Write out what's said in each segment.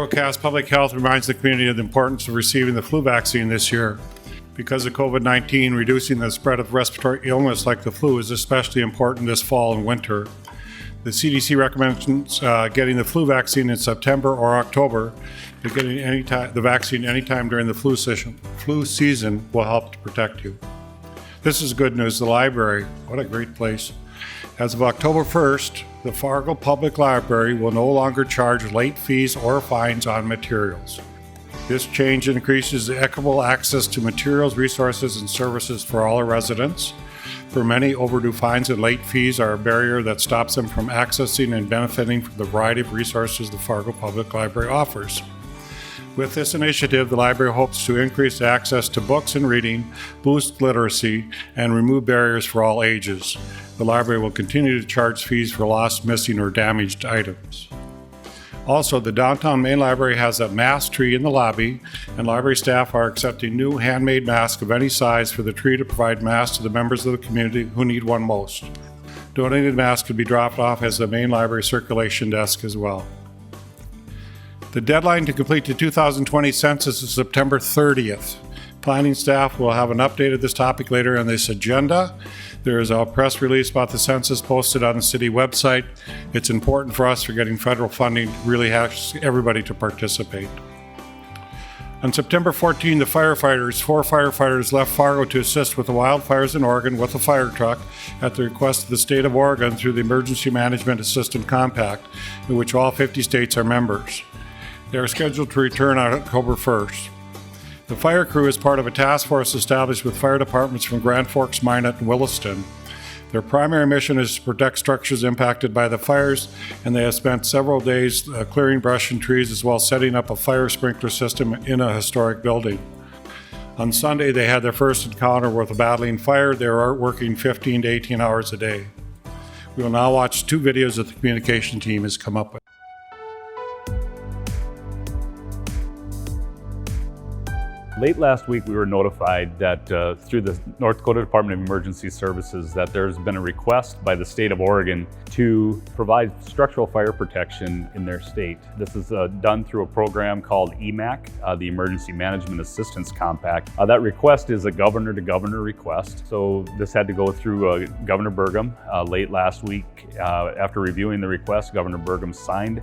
FargoCast Public Health reminds the community of the importance of receiving the flu vaccine this year. Because of COVID-19, reducing the spread of respiratory illness like the flu is especially important this fall and winter. The CDC recommends getting the flu vaccine in September or October, but getting the vaccine anytime during the flu season will help to protect you. This is good news. The library, what a great place. As of October 1st, the Fargo Public Library will no longer charge late fees or fines on materials. This change increases the equitable access to materials, resources, and services for all our residents. For many, overdue fines and late fees are a barrier that stops them from accessing and benefiting from the variety of resources the Fargo Public Library offers. With this initiative, the library hopes to increase access to books and reading, boost literacy, and remove barriers for all ages. The library will continue to charge fees for lost, missing, or damaged items. Also, the downtown main library has a mask tree in the lobby, and library staff are accepting new handmade masks of any size for the tree to provide masks to the members of the community who need one most. Donated masks can be dropped off as the main library circulation desk as well. The deadline to complete the 2020 census is September 30th. Planning staff will have an update of this topic later on this agenda. There is a press release about the census posted on the city website. It's important for us for getting federal funding to really ask everybody to participate. On September 14, the four firefighters left Fargo to assist with the wildfires in Oregon with a fire truck at the request of the state of Oregon through the Emergency Management Assistance Compact, in which all 50 states are members. They are scheduled to return on October 1st. The fire crew is part of a task force established with fire departments from Grand Forks, Minot, and Williston. Their primary mission is to protect structures impacted by the fires, and they have spent several days clearing brush and trees as well as setting up a fire sprinkler system in a historic building. On Sunday, they had their first encounter with a battling fire. They are working 15 to 18 hours a day. We will now watch 2 videos that the communication team has come up with. Late last week, we were notified that through the North Dakota Department of Emergency Services that there's been a request by the state of Oregon to provide structural fire protection in their state. This is done through a program called EMAC, the Emergency Management Assistance Compact. That request is a governor-to-governor request. So this had to go through Governor Burgum. Late last week, after reviewing the request, Governor Burgum signed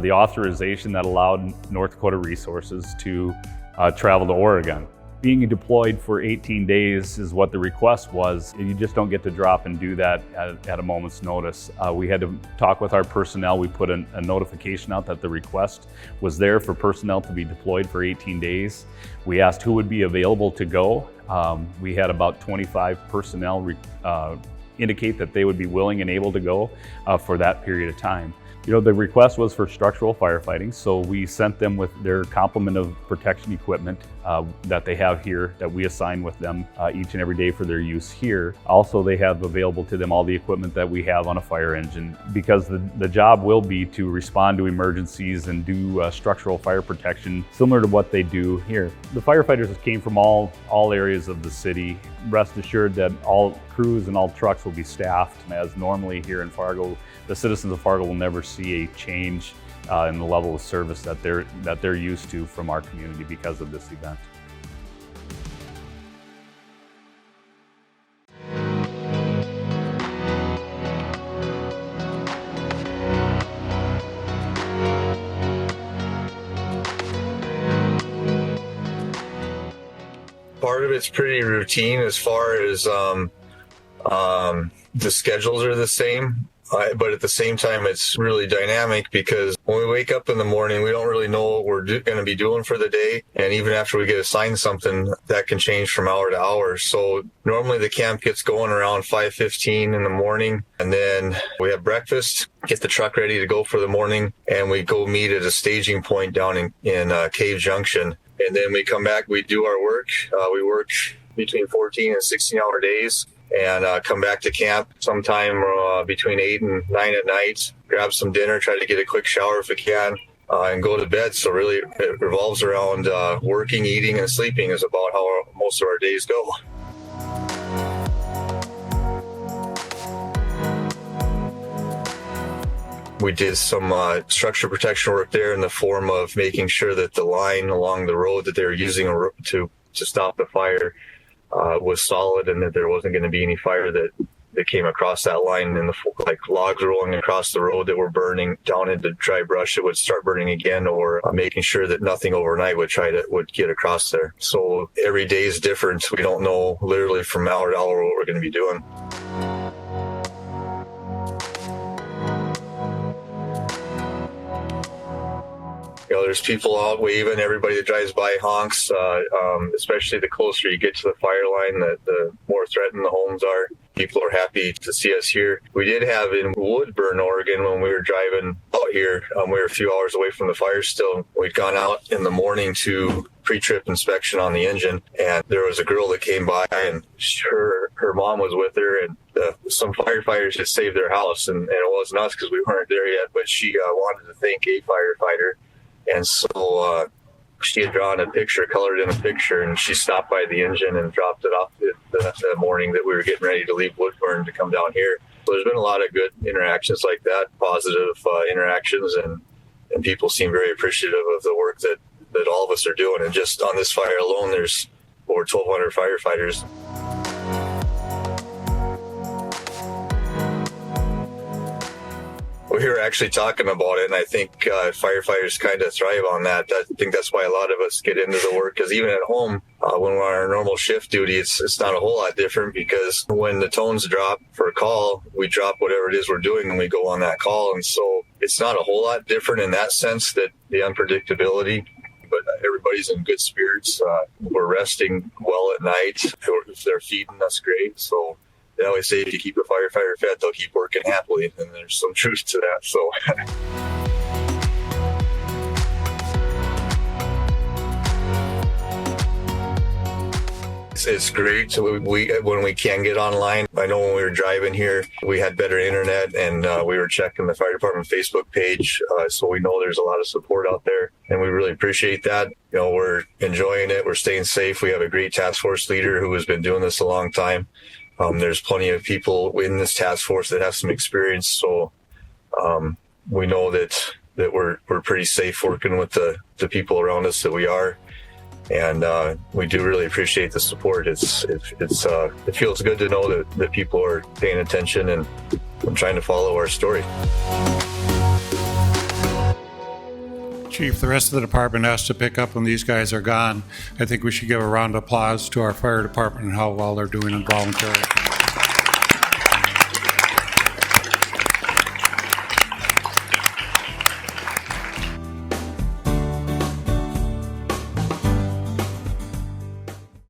the authorization that allowed North Dakota Resources to travel to Oregon. Being deployed for 18 days is what the request was. You just don't get to drop and do that at a moment's notice. We had to talk with our personnel. We put a notification out that the request was there for personnel to be deployed for 18 days. We asked who would be available to go. We had about 25 personnel indicate that they would be willing and able to go for that period of time. You know, the request was for structural firefighting, so we sent them with their complement of protection equipment that they have here that we assign with them each and every day for their use here. Also, they have available to them all the equipment that we have on a fire engine, because the job will be to respond to emergencies and do structural fire protection similar to what they do here. The firefighters came from all areas of the city. Rest assured that all crews and all trucks will be staffed as normally here in Fargo. The citizens of Fargo will never see a change in the level of service that they're used to from our community because of this event. Part of it's pretty routine as far as the schedules are the same. But at the same time, it's really dynamic because when we wake up in the morning, we don't really know what we're going to be doing for the day. And even after we get assigned something, that can change from hour to hour. So normally the camp gets going around 5:15 in the morning. And then we have breakfast, get the truck ready to go for the morning. And we go meet at a staging point down in Cave Junction. And then we come back, we do our work. We work between 14 and 16-hour days. And come back to camp sometime between 8 and 9 at night, grab some dinner, try to get a quick shower if we can, and go to bed. So really it revolves around working, eating, and sleeping is about how most of our days go. We did some structure protection work there in the form of making sure that the line along the road that they were using to stop the fire was solid, and that there wasn't going to be any fire that came across that line, and like logs rolling across the road that were burning down into dry brush that would start burning again, or making sure that nothing overnight would get across there. So every day is different. We don't know literally from hour to hour what we're going to be doing. You know, there's people out waving. Everybody that drives by honks, especially the closer you get to the fire line, the more threatened the homes are. People are happy to see us here. We did have in Woodburn, Oregon, when we were driving out here, we were a few hours away from the fire still. We'd gone out in the morning to pre-trip inspection on the engine, and there was a girl that came by, and her mom was with her, and some firefighters had saved their house, and it wasn't us because we weren't there yet, but she wanted to thank a firefighter. And so she had drawn a picture, colored in a picture, and she stopped by the engine and dropped it off the morning that we were getting ready to leave Woodburn to come down here. So there's been a lot of good interactions like that, positive interactions, and people seem very appreciative of the work that all of us are doing. And just on this fire alone, there's over 1,200 firefighters. We were actually talking about it, and I think firefighters kind of thrive on that. I think that's why a lot of us get into the work, because even at home, when we're on our normal shift duty, it's not a whole lot different, because when the tones drop for a call, we drop whatever it is we're doing and we go on that call. And so it's not a whole lot different in that sense, that the unpredictability, but everybody's in good spirits. We're resting well at night. They're feeding us great. So they always say if you keep a firefighter fed, they'll keep working happily, and there's some truth to that. So it's great. So when we can get online, I know when we were driving here, we had better internet, and we were checking the fire department Facebook page, so we know there's a lot of support out there, and we really appreciate that. You know, we're enjoying it. We're staying safe. We have a great task force leader who has been doing this a long time. There's plenty of people in this task force that have some experience, so we know that we're pretty safe working with the people around us that we are, and we do really appreciate the support. It feels good to know that people are paying attention and trying to follow our story. Chief, the rest of the department has to pick up when these guys are gone. I think we should give a round of applause to our fire department and how well they're doing voluntarily.